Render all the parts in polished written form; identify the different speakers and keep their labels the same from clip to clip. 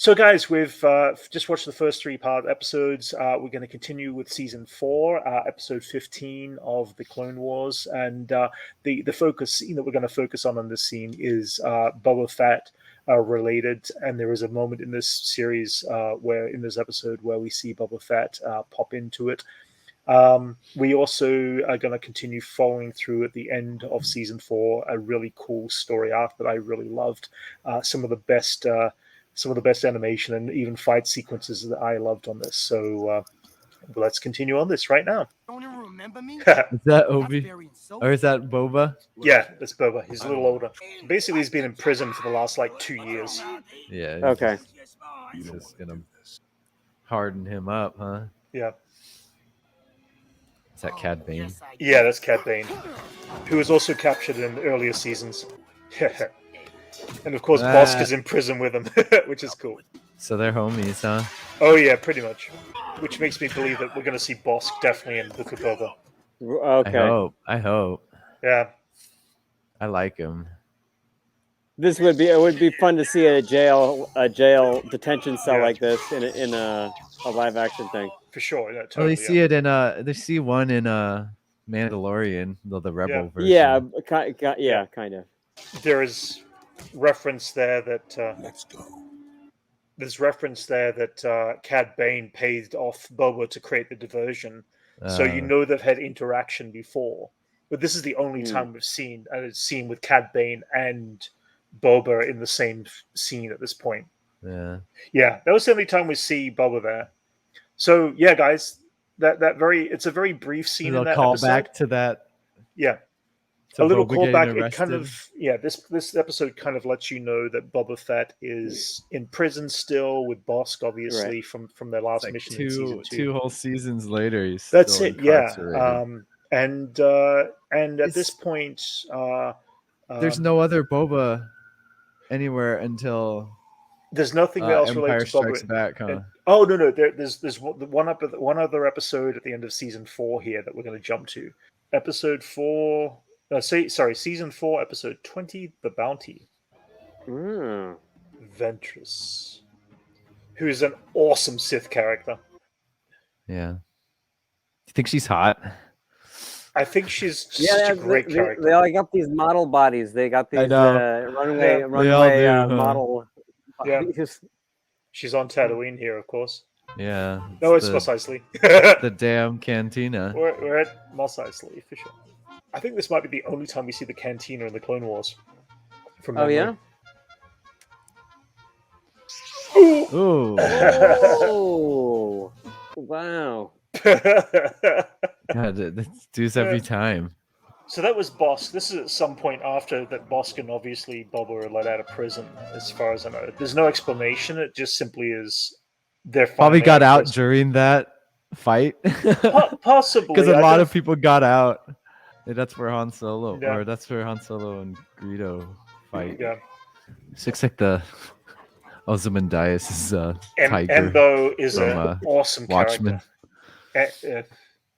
Speaker 1: So, guys, we've just watched the first three-part episodes. We're going to continue with season 4, episode 15 of the Clone Wars, and the focus scene that we're going to focus on this scene is Boba Fett related. And there is a moment in this series in this episode where we see Boba Fett pop into it. We also are going to continue following through at the end of season 4 a really cool story arc that I really loved. Some of the best animation and even fight sequences that I loved on this. So let's continue on this right now.
Speaker 2: Don't you remember me?
Speaker 3: Is that Obi? Or is that Boba?
Speaker 1: Yeah, that's Boba. He's a little older. Basically, he's been in prison for the last 2 years.
Speaker 3: Yeah.
Speaker 4: Okay.
Speaker 3: He's just gonna harden him up, huh?
Speaker 1: Yeah.
Speaker 3: Is that Cad Bane?
Speaker 1: Yeah, that's Cad Bane, who was also captured in earlier seasons. And of course, Bosk is in prison with him, which is cool.
Speaker 3: So they're homies, huh?
Speaker 1: Oh yeah, pretty much. Which makes me believe that we're going to see Bosk definitely in Book of Boba.
Speaker 4: Okay.
Speaker 3: I hope.
Speaker 1: Yeah.
Speaker 3: I like him.
Speaker 4: It would be fun to see a jail detention cell like this in a live action thing.
Speaker 1: For sure. Yeah, totally,
Speaker 3: Well, they see it in they see one in Mandalorian, the Rebel version.
Speaker 4: Yeah, kind of.
Speaker 1: There is reference there that
Speaker 2: Let's go.
Speaker 1: there's reference there that Cad Bane paid off Boba to create the diversion, so you know they've had interaction before. But this is the only time we've seen a scene with Cad Bane and Boba in the same scene at this point. Yeah, that was the only time we see Boba there. So yeah, guys, it's a very brief scene in that
Speaker 3: call
Speaker 1: episode.
Speaker 3: back to that.
Speaker 1: Yeah. A little callback. It kind of this episode kind of lets you know that Boba Fett is in prison still with Bosk, obviously from their last mission in season 2.
Speaker 3: 2 whole seasons later, he's
Speaker 1: That's
Speaker 3: still
Speaker 1: it. Yeah.
Speaker 3: incarcerated.
Speaker 1: And at this point,
Speaker 3: there's no other Boba anywhere until
Speaker 1: there's nothing else
Speaker 3: Empire
Speaker 1: related to Boba.
Speaker 3: Strikes Back, huh?
Speaker 1: Oh no, there's one other episode at the end of season 4 here that we're going to jump to. Episode 4. Season 4, episode 20, The Bounty. Ventress, who is an awesome Sith character.
Speaker 3: Yeah. You think she's hot?
Speaker 1: I think she's just a great character.
Speaker 4: They all got these model bodies. They got these runway model bodies.
Speaker 1: She's on Tatooine here, of course.
Speaker 3: Yeah.
Speaker 1: No, it's Mos Eisley.
Speaker 3: The damn cantina.
Speaker 1: We're at Mos Eisley, for sure. I think this might be the only time we see the cantina in the Clone Wars.
Speaker 4: Oh, yeah?
Speaker 3: Ooh.
Speaker 4: Oh. Wow.
Speaker 3: God, this dude's every time.
Speaker 1: So that was Bosk. This is at some point after that Bosk and obviously Boba were let out of prison, as far as I know. There's no explanation. It just simply is they're
Speaker 3: probably got out during that fight.
Speaker 1: Possibly.
Speaker 3: Because a lot of people got out. Yeah, that's where Han Solo,
Speaker 1: Yeah.
Speaker 3: or that's where Han Solo and Greedo fight.
Speaker 1: Yeah.
Speaker 3: It looks like the Ozymandias' tiger.
Speaker 1: Embo is
Speaker 3: from,
Speaker 1: an awesome
Speaker 3: Watchmen.
Speaker 1: character.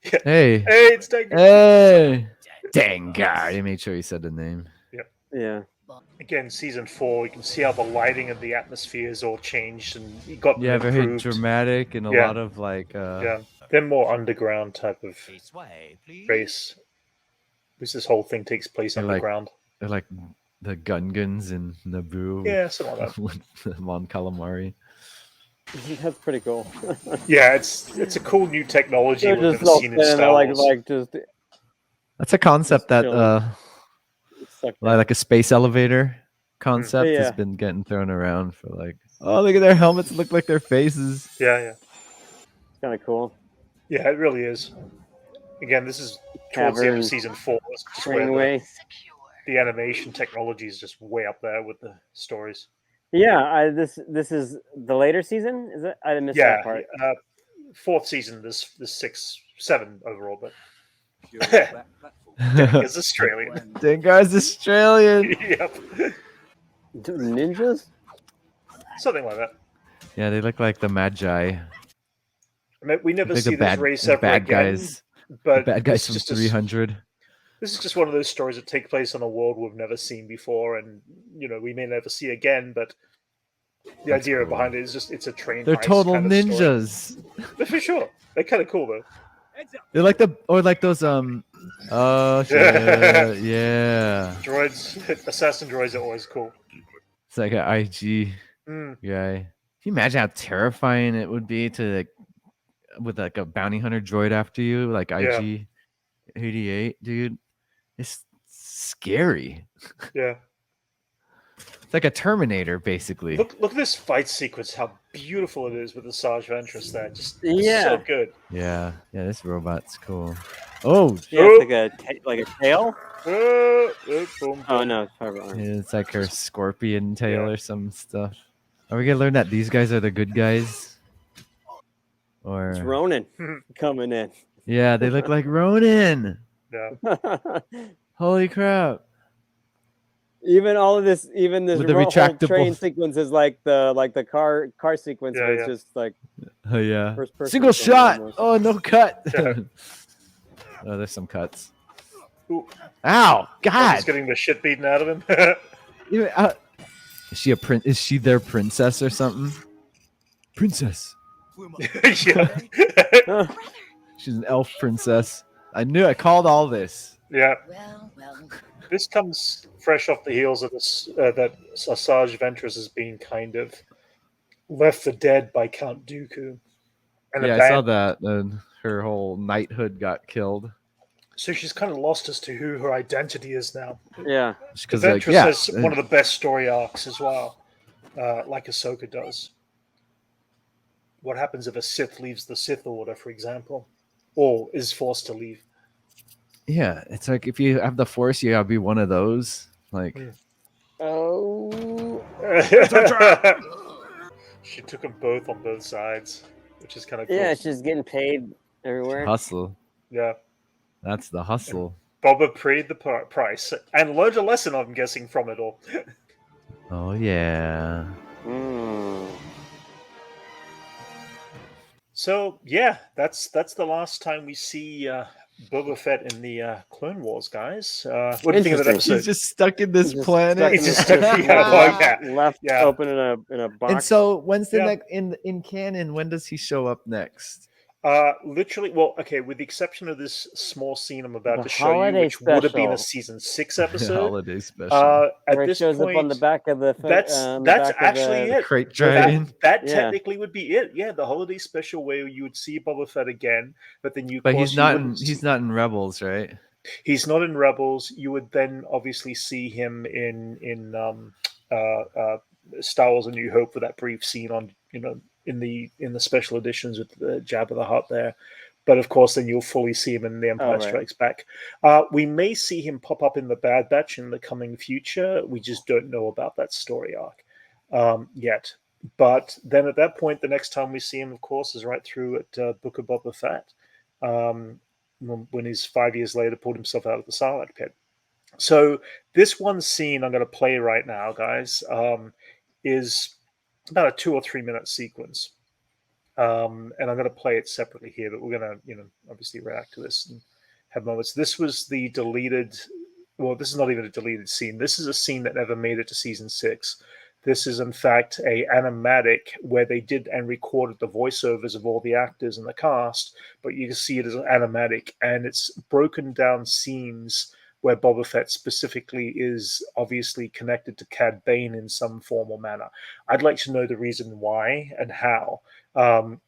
Speaker 3: Hey,
Speaker 1: it's Dengar.
Speaker 3: Hey, Dengar. He made sure he said the name.
Speaker 4: Yeah.
Speaker 1: Again, season 4, we can see how the lighting of the atmosphere is all changed and it got
Speaker 3: Yeah, very
Speaker 1: improved.
Speaker 3: dramatic and a
Speaker 1: Yeah.
Speaker 3: lot of like.
Speaker 1: They're more underground type of base. This whole thing takes place underground.
Speaker 3: They're like the Gungans in Naboo.
Speaker 1: Yeah, something like that.
Speaker 3: With Mon Calamari.
Speaker 4: That's pretty cool.
Speaker 1: Yeah, it's a cool new technology
Speaker 4: They're
Speaker 1: we've
Speaker 4: just
Speaker 1: never seen in Star Wars.
Speaker 3: That's a concept that like a space elevator concept
Speaker 4: Yeah.
Speaker 3: has been getting thrown around for like, oh, look at their helmets look like their faces.
Speaker 1: Yeah.
Speaker 4: It's kind of cool.
Speaker 1: Yeah, it really is. Again, this is towards the end of season 4. It's just where the animation technology is just way up there with the stories.
Speaker 4: Yeah, this is the later season. Is it? I missed that part.
Speaker 1: 4th season. There's 7 overall, but Dengar's Australian.
Speaker 3: Dengar's Australian.
Speaker 1: Yep.
Speaker 4: Ninjas?
Speaker 1: Something like that.
Speaker 3: Yeah, they look like the Magi.
Speaker 1: I mean, we never
Speaker 3: Like
Speaker 1: see this race ever
Speaker 3: bad
Speaker 1: again.
Speaker 3: guys.
Speaker 1: But
Speaker 3: The bad guys
Speaker 1: this
Speaker 3: from
Speaker 1: is just
Speaker 3: 300.
Speaker 1: This is just one of those stories that take place on a world we've never seen before, and we may never see again. But The idea behind it is just it's a train.
Speaker 3: They're total kind of ninjas.
Speaker 1: For sure, they're kind of cool though.
Speaker 3: They're like those oh shit, yeah.
Speaker 1: Droids, assassin droids are always cool.
Speaker 3: It's like an IG guy. Can you imagine how terrifying it would be to with like a bounty hunter droid after you, like IG 88, dude? It's scary.
Speaker 1: Yeah.
Speaker 3: It's like a Terminator, basically.
Speaker 1: Look at this fight sequence, how beautiful it is with the Asajj Ventress there. Just so good.
Speaker 3: Yeah, this robot's cool. Oh,
Speaker 4: yeah, it's like a tail?
Speaker 1: Boom, boom.
Speaker 4: Oh no,
Speaker 3: it's like her scorpion tail or some stuff. Are we gonna learn that these guys are the good guys? Or
Speaker 4: it's Ronin coming in.
Speaker 3: Yeah, they look like Ronin.
Speaker 1: Yeah.
Speaker 3: Holy crap.
Speaker 4: Even all of this, even this
Speaker 3: with the
Speaker 4: whole
Speaker 3: retractable
Speaker 4: train sequence is like the car sequence where it's just like first person
Speaker 3: single shot.
Speaker 4: Almost.
Speaker 3: Oh, no cut. Oh, there's some cuts. Ooh. Ow, God!
Speaker 1: He's getting the shit beaten out of him.
Speaker 3: Is she Is she their princess or something? Princess.
Speaker 1: Yeah.
Speaker 3: She's an elf princess. I called all this.
Speaker 1: Yeah. Well. This comes fresh off the heels of this that Asajj Ventress has been kind of left for dead by Count Dooku. And
Speaker 3: I saw that. And her whole knighthood got killed.
Speaker 1: So she's kind of lost as to who her identity is now.
Speaker 4: Yeah.
Speaker 1: Because Ventress has one of the best story arcs as well, like Ahsoka does. What happens if a Sith leaves the Sith Order, for example, or is forced to leave?
Speaker 3: Yeah, it's like if you have the Force, you gotta be one of those. Like,
Speaker 4: oh,
Speaker 1: she took them both on both sides, which is kind of cool.
Speaker 4: Yeah, she's getting paid everywhere.
Speaker 3: Hustle.
Speaker 1: Yeah,
Speaker 3: that's the hustle.
Speaker 1: And Boba paid the price and learned a lesson, I'm guessing, from it all.
Speaker 3: Oh yeah.
Speaker 1: So yeah, that's the last time we see Boba Fett in the Clone Wars, guys. What do you think of that episode?
Speaker 3: He's just stuck in this planet.
Speaker 1: He's just stuck
Speaker 4: left open in a box.
Speaker 3: And so, when's the next in canon? When does he show up next?
Speaker 1: Literally, well, okay, with the exception of this small scene I'm about to show you, which would have been a season 6 episode.
Speaker 3: Holiday special.
Speaker 1: At
Speaker 4: where
Speaker 1: this
Speaker 4: it shows
Speaker 1: point,
Speaker 4: up on the back of the.
Speaker 1: That's actually it.
Speaker 3: Crate dragon.
Speaker 1: That technically would be it. Yeah, the holiday special where you would see Boba Fett again, but then you.
Speaker 3: But he's not in Rebels, right?
Speaker 1: He's not in Rebels. You would then obviously see him in Star Wars: A New Hope for that brief scene on in the special editions with the Jabba the Hutt there. But of course, then you'll fully see him in The Empire Strikes Back. We may see him pop up in the Bad Batch in the coming future. We just don't know about that story arc yet. But then at that point, the next time we see him, of course, is right through at Book of Boba Fett, when he's 5 years later pulled himself out of the Sarlacc pit. So this one scene I'm going to play right now, guys, is about a 2 or 3 minute sequence. And I'm going to play it separately here, but we're going to, obviously react to this and have moments. This was the deleted, well, this is not even a deleted scene. This is a scene that never made it to season 6. This is, in fact, a animatic where they did and recorded the voiceovers of all the actors and the cast, but you can see it as an animatic, and it's broken down scenes where Boba Fett specifically is obviously connected to Cad Bane in some form or manner. I'd like to know the reason why and how.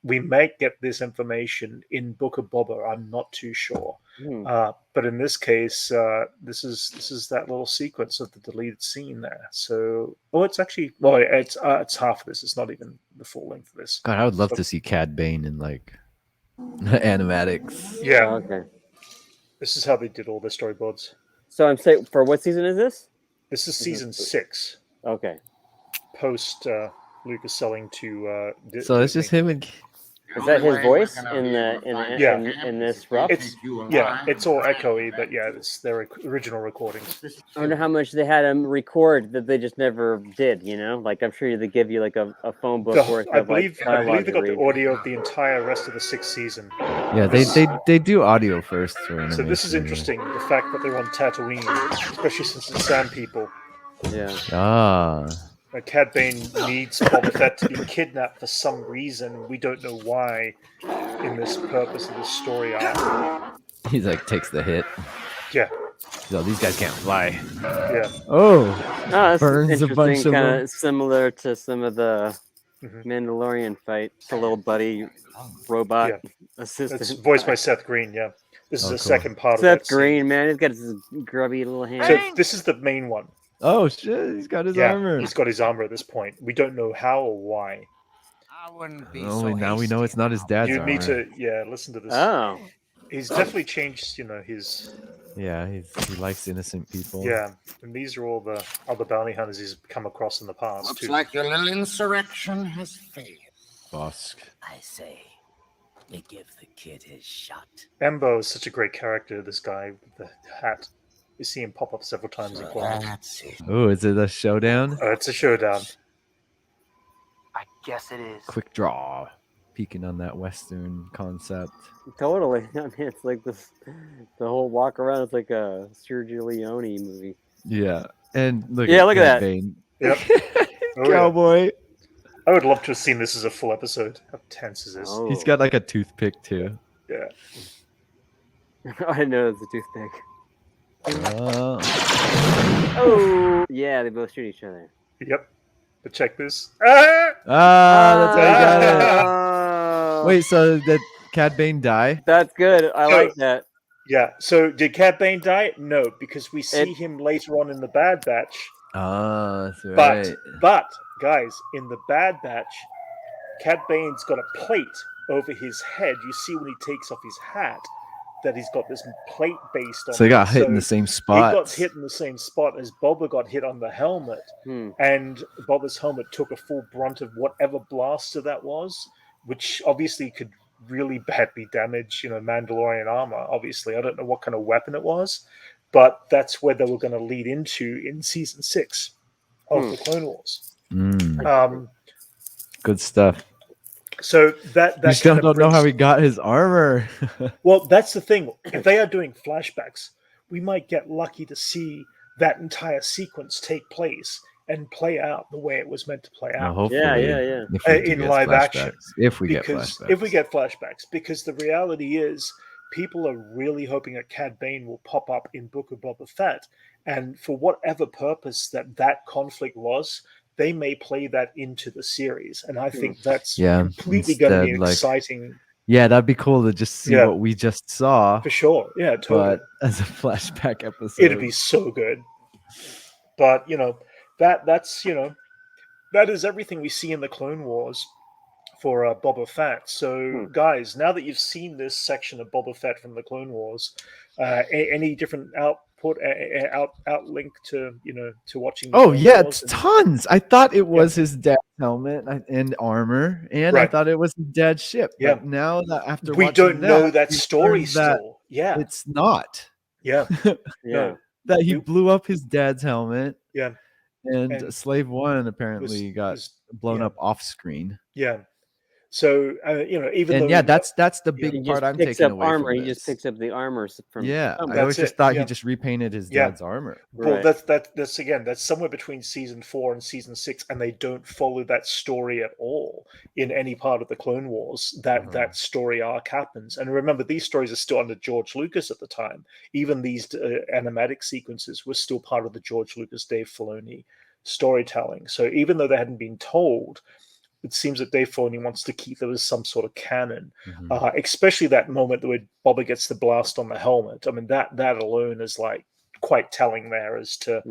Speaker 1: We may get this information in Book of Boba. I'm not too sure. But in this case, this is that little sequence of the deleted scene there. So, it's actually, it's half of this. It's not even the full length of this.
Speaker 3: God, I would love to see Cad Bane in like animatics.
Speaker 1: Yeah.
Speaker 4: Okay.
Speaker 1: This is how they did all their storyboards.
Speaker 4: So I'm saying, for what season is this?
Speaker 1: This is season 6.
Speaker 4: Okay.
Speaker 1: Post Lucas selling to.
Speaker 3: So it's just him and.
Speaker 4: Is that his voice in this rough?
Speaker 1: It's all echoey, but it's their original recordings.
Speaker 4: I wonder how much they had him record that they just never did. Like I'm sure they give you like a phone book worth
Speaker 1: I
Speaker 4: of
Speaker 1: believe they got the audio of the entire rest of the 6th season.
Speaker 3: Yeah, they do audio first.
Speaker 1: So this is interesting. The fact that they're on Tatooine, especially since it's Sand People.
Speaker 4: Yeah.
Speaker 1: Cad Bane needs Boba Fett to be kidnapped for some reason. We don't know why in this purpose of the story arc.
Speaker 3: He's like takes the hit.
Speaker 1: Yeah.
Speaker 3: So these guys can't fly.
Speaker 1: Yeah.
Speaker 4: That's
Speaker 3: Burns a bunch of
Speaker 4: kind
Speaker 3: them.
Speaker 4: of similar to some of the
Speaker 1: Mhm.
Speaker 4: Mandalorian fight. It's a little buddy robot assistant.
Speaker 1: It's voiced by Seth Green. Yeah, this is the
Speaker 3: cool.
Speaker 1: second part
Speaker 4: Seth
Speaker 1: of that
Speaker 4: Green,
Speaker 1: scene.
Speaker 4: man, he's got his grubby little hand.
Speaker 1: So this is the main one.
Speaker 3: Oh shit! He's got his armor.
Speaker 1: He's got his armor at this point. We don't know how or why.
Speaker 2: I wouldn't be
Speaker 3: Only now we know it's not his dad's
Speaker 1: You
Speaker 3: armor.
Speaker 1: need to listen to this.
Speaker 4: Oh,
Speaker 1: He's definitely changed. His.
Speaker 3: Yeah, he likes innocent people.
Speaker 1: Yeah, and these are all the other bounty hunters he's come across in the past.
Speaker 2: Looks
Speaker 1: too.
Speaker 2: like your little insurrection has failed.
Speaker 3: Bosk.
Speaker 5: I say, we give the kid his shot.
Speaker 1: Embo is such a great character. This guy with the hat. You see him pop up several times in Clone.
Speaker 5: That's it.
Speaker 3: Oh, is it a showdown?
Speaker 1: It's a showdown.
Speaker 5: I guess it is.
Speaker 3: Quick draw. Peeking on that Western concept.
Speaker 4: totally. I mean, it's like this. The whole walk around. It's like a Sergio Leone movie.
Speaker 3: Yeah. And look
Speaker 4: Yeah,
Speaker 3: at
Speaker 4: look at
Speaker 3: Cad
Speaker 4: that.
Speaker 3: Bane.
Speaker 1: Yep. Oh, yeah.
Speaker 3: Cowboy.
Speaker 1: I would love to have seen this as a full episode. How tense is this?
Speaker 4: Oh.
Speaker 3: He's got like a toothpick too.
Speaker 1: Yeah.
Speaker 4: I know it's a toothpick.
Speaker 3: Uh,
Speaker 4: Oh, yeah, they both shoot each other.
Speaker 1: Yep. But check this. Ah!
Speaker 3: that's how you got it.
Speaker 4: Oh.
Speaker 3: Wait, so did Cad Bane die?
Speaker 4: That's good. I like that.
Speaker 1: Yeah. So did Cad Bane die? No, because we see him later on in the Bad Batch.
Speaker 3: Ah, that's right.
Speaker 1: But guys, in the Bad Batch, Cad Bane's got a plate over his head. You see when he takes off his hat that he's got this plate based on.
Speaker 3: So he got hit in the same spot.
Speaker 1: He got hit in the same spot as Boba got hit on the helmet, and Boba's helmet took a full brunt of whatever blaster that was, which obviously could really badly damage, Mandalorian armor. Obviously, I don't know what kind of weapon it was, but that's where they were going to lead into in season 6 of the Clone Wars.
Speaker 3: Good stuff.
Speaker 1: So that
Speaker 3: You still don't know how he got his armor.
Speaker 1: Well, that's the thing. If they are doing flashbacks, we might get lucky to see that entire sequence take place and play out the way it was meant to play out.
Speaker 3: Hopefully,
Speaker 4: Yeah.
Speaker 3: if we do
Speaker 1: In
Speaker 3: get
Speaker 1: live
Speaker 3: flashbacks.
Speaker 1: action.
Speaker 3: If we get
Speaker 1: Because
Speaker 3: flashbacks.
Speaker 1: if we get flashbacks, because the reality is people are really hoping that Cad Bane will pop up in Book of Boba Fett. And for whatever purpose that conflict was, they may play that into the series. And I think that's completely going to be an exciting...
Speaker 3: Yeah, that'd be cool to just see what we just saw.
Speaker 1: For sure. Yeah, totally.
Speaker 3: But as a flashback episode.
Speaker 1: It'd be so good. But, that's, that is everything we see in the Clone Wars for Boba Fett. So, guys, now that you've seen this section of Boba Fett from the Clone Wars, any different outlink to to watching?
Speaker 3: Oh yeah, it's tons. I thought it was his dad's helmet and armor, and I thought it was his dad's ship.
Speaker 1: Yeah.
Speaker 3: But now that after
Speaker 1: we don't know that story still. Yeah,
Speaker 3: it's not.
Speaker 1: Yeah,
Speaker 4: yeah.
Speaker 3: That he blew up his dad's helmet.
Speaker 1: Yeah,
Speaker 3: and Slave One apparently got blown up off screen.
Speaker 1: Yeah. So even
Speaker 3: though that's the big part I'm taking away
Speaker 4: armor.
Speaker 3: from
Speaker 4: He
Speaker 3: this.
Speaker 4: just picks up the armor from.
Speaker 3: I always just thought he just repainted his dad's armor.
Speaker 1: Well, that's somewhere between season 4 and season 6, and they don't follow that story at all in any part of the Clone Wars. That story arc happens, and remember, these stories are still under George Lucas at the time. Even these animatic sequences were still part of the George Lucas, Dave Filoni storytelling. So even though they hadn't been told, it seems that Dave Filoni wants to keep there as some sort of canon, especially that moment where Boba gets the blast on the helmet. I mean, that alone is like quite telling there as to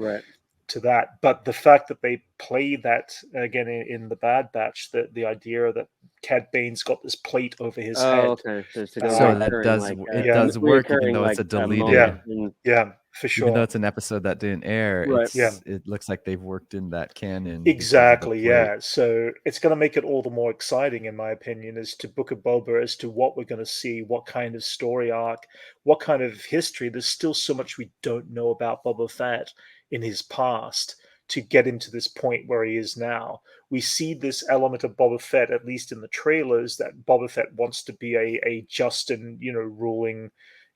Speaker 1: that. But the fact that they play that again in the Bad Batch, the idea that Cad Bane's got this plate over his head.
Speaker 4: Okay. So
Speaker 3: that does work, even though it's a deleted.
Speaker 1: Yeah, for sure.
Speaker 3: Even though it's an episode that didn't air, it looks like they've worked in that canon.
Speaker 1: Exactly, yeah. So it's going to make it all the more exciting, in my opinion, as to Book of Boba, as to what we're going to see, what kind of story arc, what kind of history. There's still so much we don't know about Boba Fett in his past to get him to this point where he is now. We see this element of Boba Fett, at least in the trailers, that Boba Fett wants to be a just and ruling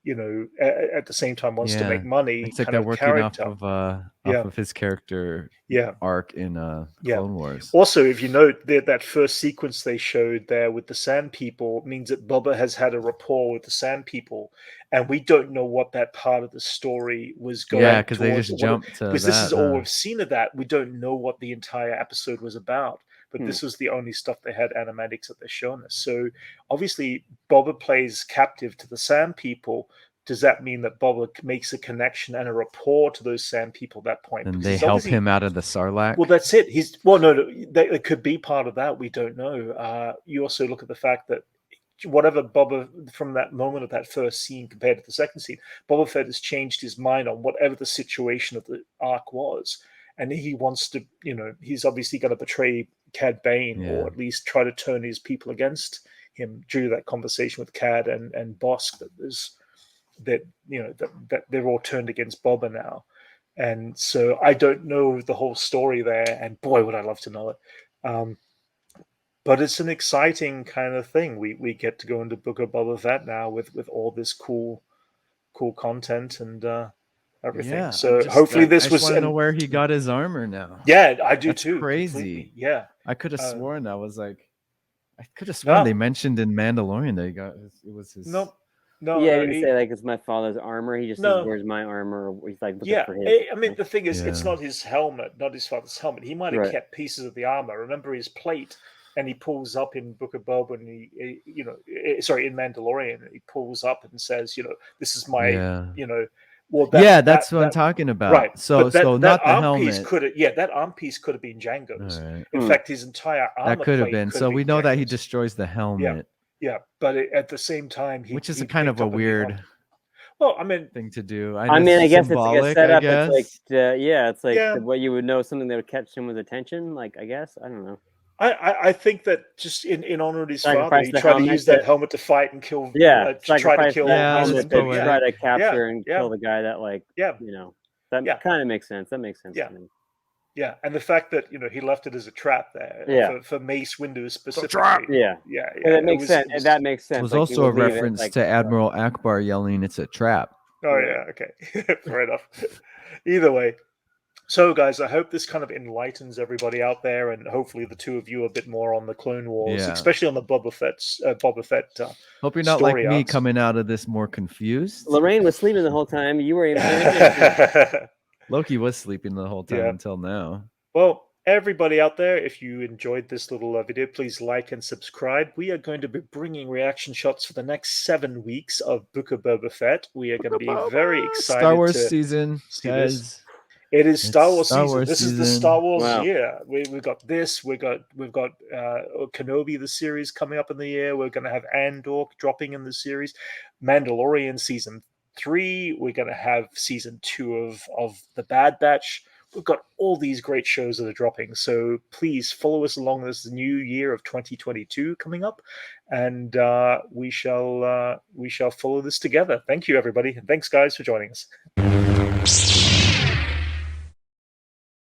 Speaker 1: at the same time wants to make money.
Speaker 3: It's like
Speaker 1: kind
Speaker 3: they're
Speaker 1: of
Speaker 3: working
Speaker 1: character.
Speaker 3: off of his character arc in Clone Wars.
Speaker 1: Also, if you note that first sequence they showed there with the Sand People means that Boba has had a rapport with the Sand People, and we don't know what that part of the story was going.
Speaker 3: Yeah, because they just jumped to
Speaker 1: because
Speaker 3: that.
Speaker 1: This is all we've seen of that. We don't know what the entire episode was about. But this was the only stuff they had animatics that they're showing us. So obviously, Boba plays captive to the Sand People. Does that mean that Boba makes a connection and a rapport to those Sand People at that point?
Speaker 3: And they help him out of the Sarlacc?
Speaker 1: Well, that's it. It could be part of that. We don't know. You also look at the fact that whatever Boba, from that moment of that first scene compared to the second scene, Boba Fett has changed his mind on whatever the situation of the arc was. And he wants to, he's obviously going to betray Cad Bane, or at least try to turn his people against him due to that conversation with Cad and Bosk that they're all turned against Boba now. And so I don't know the whole story there, and boy, would I love to know it. But it's an exciting kind of thing. We get to go into Book of Boba Fett now with all this cool content and everything.
Speaker 3: Yeah,
Speaker 1: so hopefully this
Speaker 3: I
Speaker 1: was.
Speaker 3: want to know where he got his armor now.
Speaker 1: Yeah, I do
Speaker 3: That's
Speaker 1: too.
Speaker 3: Crazy.
Speaker 1: Completely. Yeah,
Speaker 3: I could have sworn I could have sworn they mentioned in Mandalorian that it was his.
Speaker 1: No,
Speaker 4: he didn't say like it's my father's armor. He just says, "Where's my armor?" He's like looking for his.
Speaker 1: I mean, the thing is, it's not his helmet, not his father's helmet. He might have kept pieces of the armor. Remember his plate, and he pulls up in Book of Boba, and in Mandalorian, he pulls up and says, "This is my, Well,
Speaker 3: that's what I'm talking about.
Speaker 1: Right.
Speaker 3: So
Speaker 1: that
Speaker 3: not the
Speaker 1: arm piece
Speaker 3: helmet.
Speaker 1: that arm piece could have been Django's.
Speaker 3: Right.
Speaker 1: In fact, his entire armor
Speaker 3: that could have been. So we know that he
Speaker 1: Django's.
Speaker 3: destroys the helmet.
Speaker 1: Yeah, but at the same time,
Speaker 3: which is kind of a weird.
Speaker 1: Well, I mean,
Speaker 3: thing to do.
Speaker 4: I guess it's like a setup. It's like what you would know, something that would catch someone's attention. Like, I guess I don't know.
Speaker 1: I think that just in honor of his father, he tried to use that helmet to fight and kill.
Speaker 4: Yeah,
Speaker 1: try to kill.
Speaker 4: Try to capture and kill the guy that that kind of makes sense. That makes sense to me.
Speaker 1: Yeah, and the fact that he left it as a trap there for Mace Windu specifically.
Speaker 4: Yeah. That makes sense. That makes sense.
Speaker 3: It was also a reference to Admiral Akbar yelling, "It's a trap."
Speaker 1: Oh yeah, okay, fair enough. Either way, so guys, I hope this kind of enlightens everybody out there, and hopefully the two of you a bit more on the Clone Wars, especially on the Boba Fett.
Speaker 3: Hope you're not like me coming out of this more confused.
Speaker 4: Lorraine was sleeping the whole time. You were in.
Speaker 3: Loki was sleeping the whole time until now.
Speaker 1: Well, everybody out there, if you enjoyed this little video, please like and subscribe. We are going to be bringing reaction shots for the next 7 weeks of Book of Boba Fett. We are going to be very excited.
Speaker 3: Star Wars season, guys.
Speaker 1: It is Star Wars season.
Speaker 3: This
Speaker 1: is the Star Wars year. We've got this. We've got Kenobi, the series coming up in the year. We're going to have Andor dropping in the series. Mandalorian season 3. We're going to have season 2 of the Bad Batch. We've got all these great shows that are dropping. So please follow us along this new year of 2022 coming up, and we shall follow this together. Thank you, everybody, and thanks, guys, for joining us.